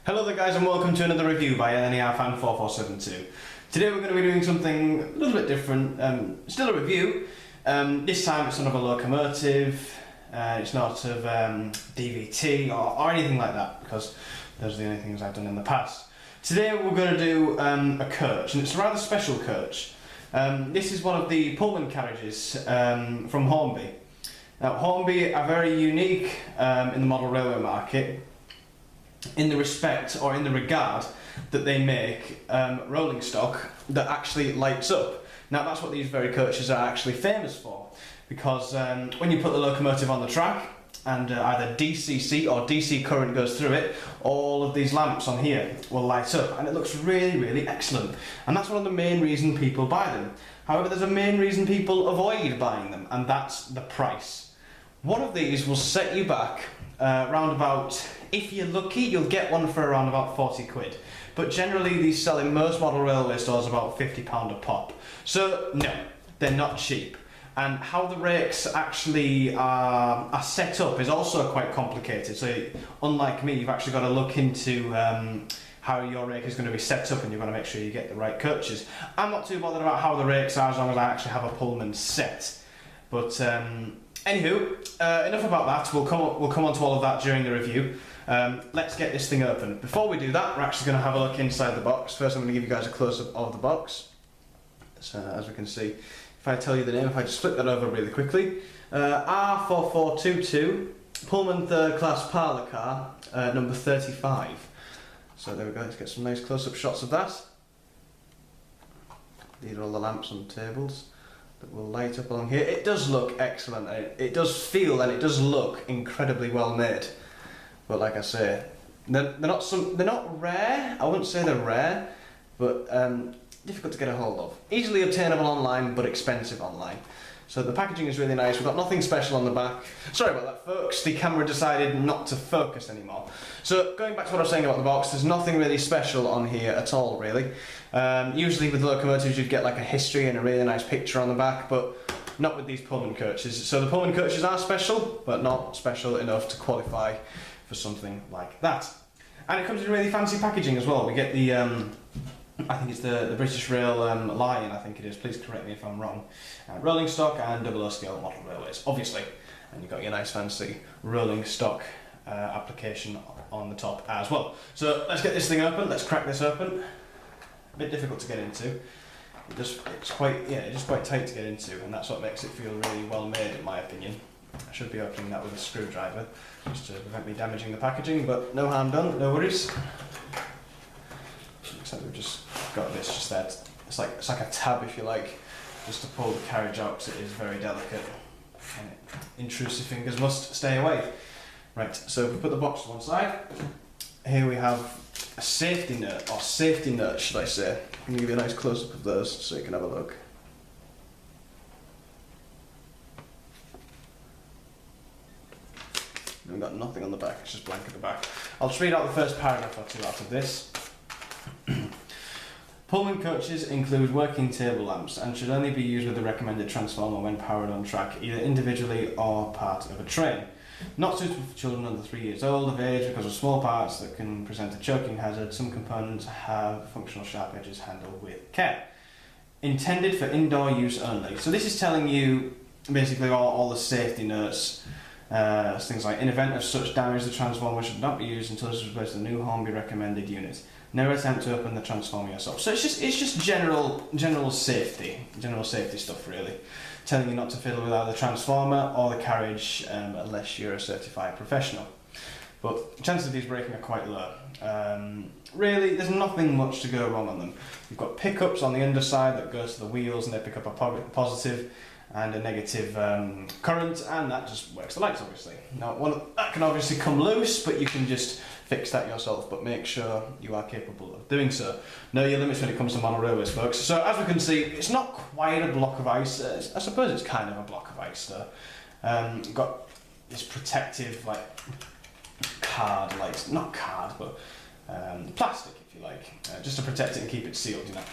Hello there guys and welcome to another review by NERFan4472. Today we're going to be doing something a little bit different, still a review. This time it's not of a locomotive, it's not of DVT or anything like that, because those are the only things I've done in the past. Today we're going to do a coach, and it's a rather special coach. This is one of the Pullman carriages from Hornby. Now Hornby are very unique in the model railway market, in the respect or in the regard that they make rolling stock that actually lights up. Now that's what these very coaches are actually famous for, because when you put the locomotive on the track and either DCC or DC current goes through it, all of these lamps on here will light up, and it looks really excellent, and that's one of the main reasons people buy them. However, there's a main reason people avoid buying them, and that's the price. One of these will set you back round about, if you're lucky, you'll get one for around about 40 quid. But generally these sell in most model railway stores about £50 a pop. So no, they're not cheap. And how the rakes actually are set up is also quite complicated. So unlike me, you've actually got to look into how your rake is going to be set up, and you've got to make sure you get the right coaches. I'm not too bothered about how the rakes are as long as I actually have a Pullman set. But anywho, enough about that. We'll come on to all of that during the review. Let's get this thing open. Before we do that, we're actually going to have a look inside the box. First I'm going to give you guys a close-up of the box. So as we can see, if I tell you the name, if I just flip that over really quickly, R4422 Pullman third class parlour car, number 35. So there we go, let's get some nice close-up shots of that. These are all the lamps on the tables that will light up along here. It does look excellent, and it does feel and it does look incredibly well made. But like I say, they're not rare. I wouldn't say they're rare, but difficult to get a hold of. Easily obtainable online, but expensive online. So the packaging is really nice. We've got nothing special on the back. Sorry about that, folks. The camera decided not to focus anymore. So going back to what I was saying about the box, there's nothing really special on here at all, really. Usually with locomotives you'd get like a history and a really nice picture on the back, but not with these Pullman coaches. So the Pullman coaches are special, but not special enough to qualify for something like that. And it comes in really fancy packaging as well. We get the, I think it's the British Rail Lion, I think it is, please correct me if I'm wrong. Rolling stock and 00 scale model railways, obviously. And you've got your nice fancy rolling stock application on the top as well. So let's get this thing open, let's crack this open. A bit difficult to get into. It's quite tight to get into, and that's what makes it feel really well made in my opinion. I should be opening that with a screwdriver just to prevent me damaging the packaging, but no harm done, no worries. Looks like we've just got this just there. It's like a tab, if you like, just to pull the carriage out, because it is very delicate and intrusive fingers must stay away. Right, so if we put the box to one side, here we have a safety net, or safety nut should I say. I'm going to give you a nice close-up of those so you can have a look. We've got nothing on the back, it's just blank at the back. I'll just read out the first paragraph or two out of this. Pullman coaches include working table lamps and should only be used with the recommended transformer when powered on track, either individually or part of a train. Not suitable for children under 3 years old of age because of small parts that can present a choking hazard. Some components have functional sharp edges handled with care. Intended for indoor use only. So this is telling you basically all the safety notes. Things like, in event of such damage, the transformer should not be used until it is replaced with a new Hornby recommended unit. Never attempt to open the transformer yourself. So it's just general safety stuff really, telling you not to fiddle with either the transformer or the carriage unless you're a certified professional. But chances of these breaking are quite low. Really, there's nothing much to go wrong on them. You've got pickups on the underside that go to the wheels, and they pick up a positive and a negative current, and that just works the lights, obviously. Now, that can obviously come loose, but you can just fix that yourself, but make sure you are capable of doing so. Know your limits when it comes to model railways, folks. So as we can see, it's not quite a block of ice. I suppose it's kind of a block of ice, though. You've got this protective, like, card, like, not card, but plastic, if you like, just to protect it and keep it sealed, you know.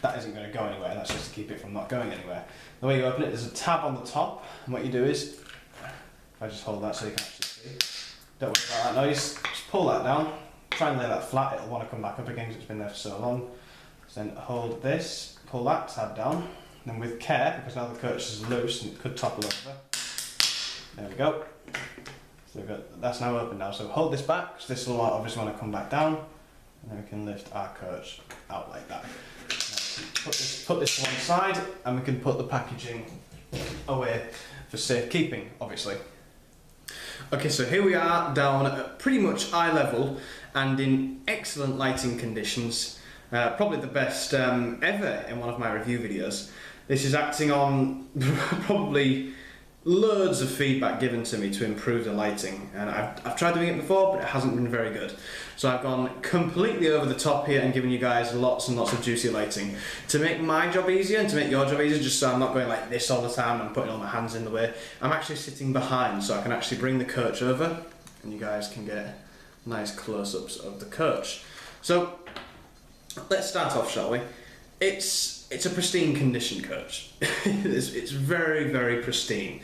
That isn't going to go anywhere, that's just to keep it from not going anywhere. The way you open it, there's a tab on the top, and what you do is, if I just hold that so you can actually see, don't worry about that noise, just pull that down, try and lay that flat, it'll want to come back up again because it's been there for so long. So then hold this, pull that tab down, then with care, because now the coach is loose and it could topple over. There we go. So that's now open now. So hold this back, because this will obviously want to come back down, and then we can lift our coach out like that. Put this to one side, and we can put the packaging away for safekeeping, obviously. Okay, so here we are down at pretty much eye level and in excellent lighting conditions. Probably the best ever in one of my review videos. This is acting on probably loads of feedback given to me to improve the lighting, and I've tried doing it before, but it hasn't been very good. So I've gone completely over the top here and given you guys lots and lots of juicy lighting to make my job easier and to make your job easier, just so I'm not going like this all the time and I'm putting all my hands in the way. I'm actually sitting behind, so I can actually bring the coach over and you guys can get nice close-ups of the coach. So let's start off, shall we? It's a pristine condition coach. It's very, very pristine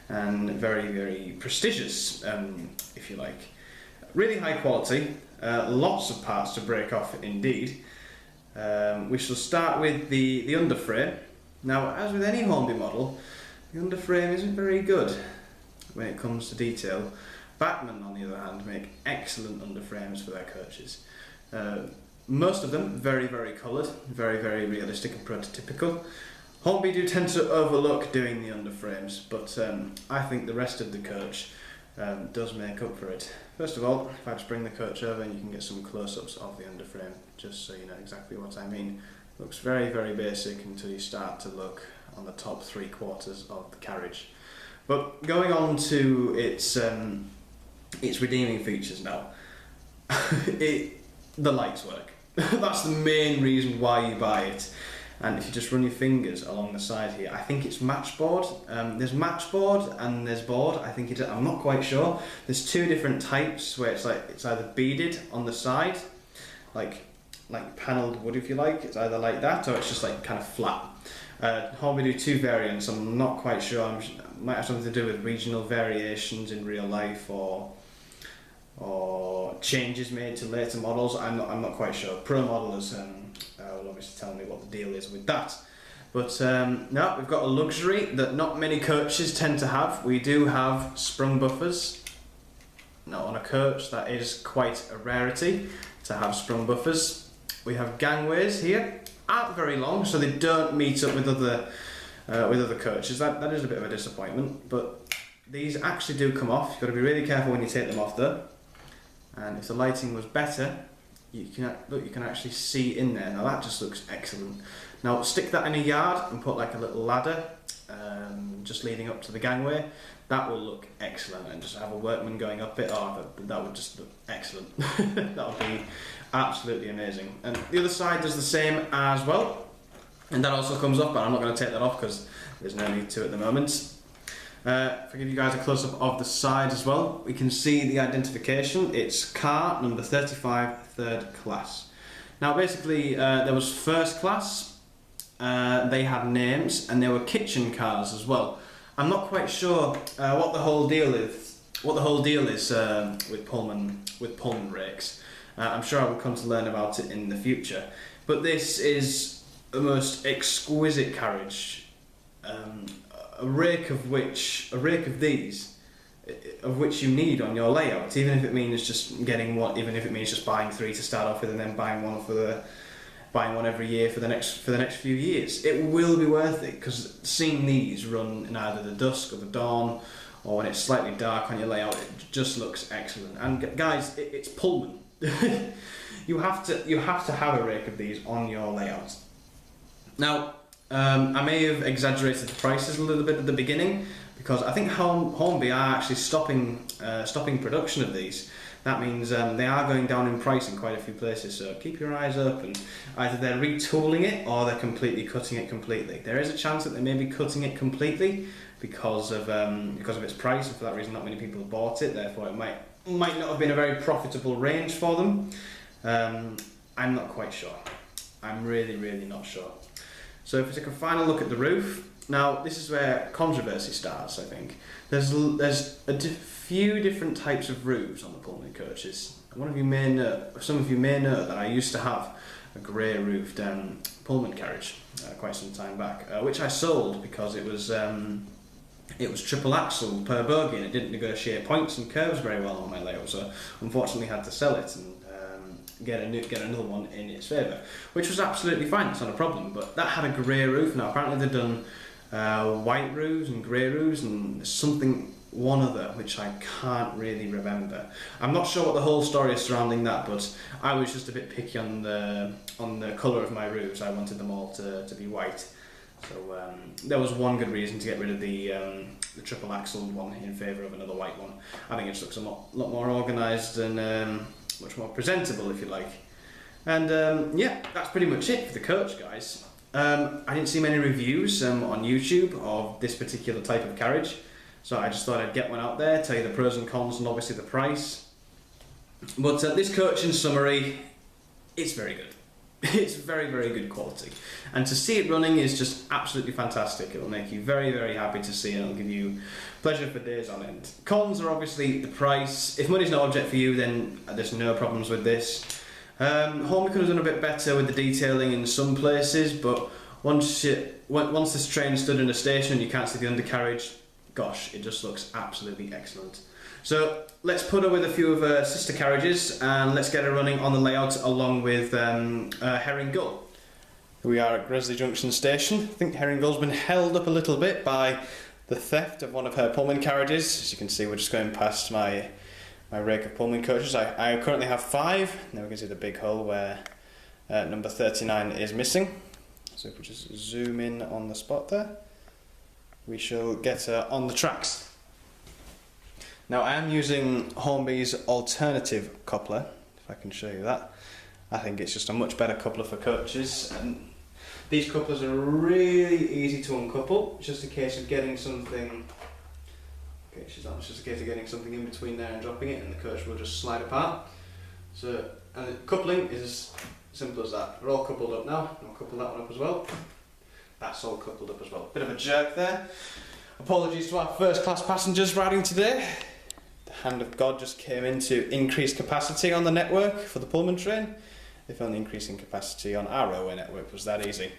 and very, very prestigious, if you like. Really high quality, lots of parts to break off indeed. We shall start with the underframe. Now, as with any Hornby model, the underframe isn't very good when it comes to detail. Bachmann, on the other hand, make excellent underframes for their coaches. Most of them very, very coloured, very, very realistic and prototypical. Hornby do tend to overlook doing the underframes, but I think the rest of the coach does make up for it. First of all, if I just bring the coach over and you can get some close-ups of the underframe, just so you know exactly what I mean. Looks very, very basic until you start to look on the top 3/4 of the carriage. But going on to its redeeming features now. The lights work. That's the main reason why you buy it. And if you just run your fingers along the side here, I think it's matchboard. There's matchboard and there's board. I'm not quite sure. There's two different types where it's either beaded on the side, like panelled wood if you like. It's either like that or it's just like kind of flat. Hornby do two variants. I'm not quite sure. It might have something to do with regional variations in real life or changes made to later models. I'm not quite sure. Pro modelers will obviously tell me what the deal is with that. But no, we've got a luxury that not many coaches tend to have. We do have sprung buffers. Now on a coach that is quite a rarity to have sprung buffers. We have gangways here, aren't very long, so they don't meet up with other coaches. That is a bit of a disappointment, but these actually do come off. You've got to be really careful when you take them off though. And if the lighting was better, you can actually see in there. Now that just looks excellent. Now stick that in a yard and put like a little ladder just leading up to the gangway. That will look excellent, and just have a workman going up it. Oh, that would just look excellent. That would be absolutely amazing. And the other side does the same as well, and that also comes up, but I'm not going to take that off because there's no need to at the moment. If I give you guys a close-up of the side as well, we can see the identification. It's car number 35, third class. Now basically there was first class, they had names, and there were kitchen cars as well. I'm not quite sure what the whole deal is. With Pullman rakes. I'm sure I will come to learn about it in the future. But this is the most exquisite carriage. A rake of these you need on your layout, even if it means just getting one, even if it means just buying 3 to start off with and then buying one every year for the next few years. It will be worth it, because seeing these run in either the dusk or the dawn, or when it's slightly dark on your layout, it just looks excellent. And guys, it's Pullman. you have to have a rake of these on your layout. Now, I may have exaggerated the prices a little bit at the beginning, because I think Hornby are actually stopping production of these. That means they are going down in price in quite a few places, so keep your eyes open. Either they're retooling it or they're completely cutting it completely. There is a chance that they may be cutting it completely because of its price, and for that reason not many people have bought it, therefore it might not have been a very profitable range for them. I'm not quite sure. I'm really, really not sure. So if we take a final look at the roof, now this is where controversy starts, I think. There's a few different types of roofs on the Pullman coaches. some of you may know that I used to have a grey roofed Pullman carriage quite some time back, which I sold because it was triple axle per bogie and it didn't negotiate points and curves very well on my layout, so unfortunately had to sell it and get another one in its favour, which was absolutely fine, it's not a problem. But that had a grey roof. Now apparently they've done white roofs and grey roofs and one other which I can't really remember. I'm not sure what the whole story is surrounding that, but I was just a bit picky on the colour of my roofs. I wanted them all to be white. So there was one good reason to get rid of the triple axle one in favour of another white one. I think it just looks a lot more organised and much more presentable, if you like. And yeah, that's pretty much it for the coach, guys. I didn't see many reviews on YouTube of this particular type of carriage, so I just thought I'd get one out there, tell you the pros and cons and obviously the price. But this coach, in summary, it's very good. It's very, very good quality, and to see it running is just absolutely fantastic. It'll make you very, very happy to see it. It'll give you pleasure for days on end. Cons are obviously the price. If money's no object for you, then there's no problems with this. Hornby could have done a bit better with the detailing in some places, but once this train stood in a station and you can't see the undercarriage, gosh, it just looks absolutely excellent. So let's put her with a few of her sister carriages and let's get her running on the layout along with Herring Gull. Here we are at Gresley Junction Station. I think Herring Gull's been held up a little bit by the theft of one of her Pullman carriages. As you can see, we're just going past my rake of Pullman coaches. I currently have 5. Now we can see the big hole where number 39 is missing. So if we just zoom in on the spot there, we shall get her on the tracks. Now I am using Hornby's alternative coupler, if I can show you that. I think it's just a much better coupler for coaches, and these couplers are really easy to uncouple. It's just a case of getting something, okay, she's on. It's just a case of getting something in between there and dropping it, and the coach will just slide apart. So, and the coupling is as simple as that. We're all coupled up now. I'll couple that one up as well. That's all coupled up as well. Bit of a jerk there. Apologies to our first class passengers riding today. The hand of God just came in to increase capacity on the network for the Pullman train. If only increasing capacity on our railway network was that easy.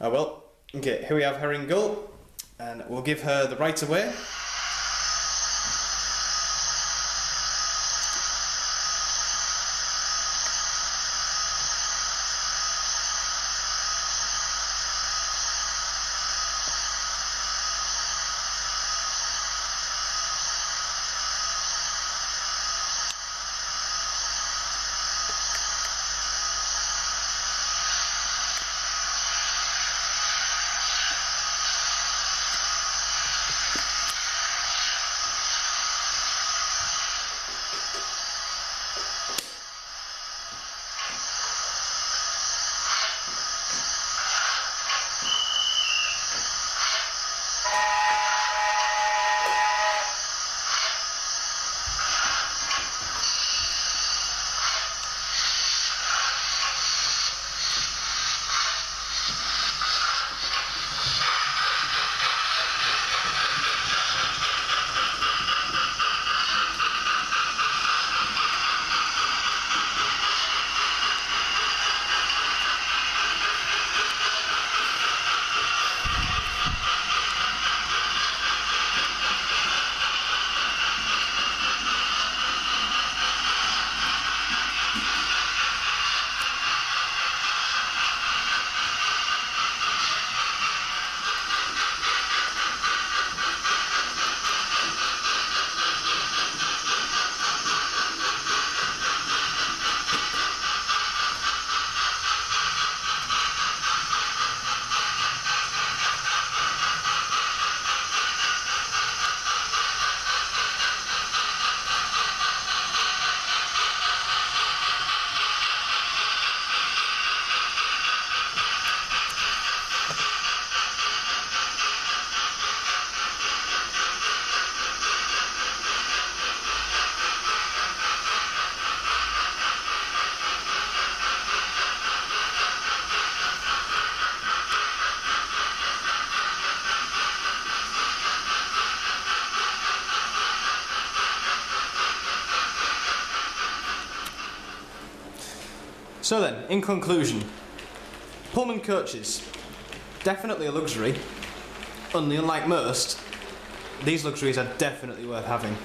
Well, okay, here we have Herring Gull, and we'll give her the right of way. So then, in conclusion, Pullman coaches, definitely a luxury, only unlike most, these luxuries are definitely worth having.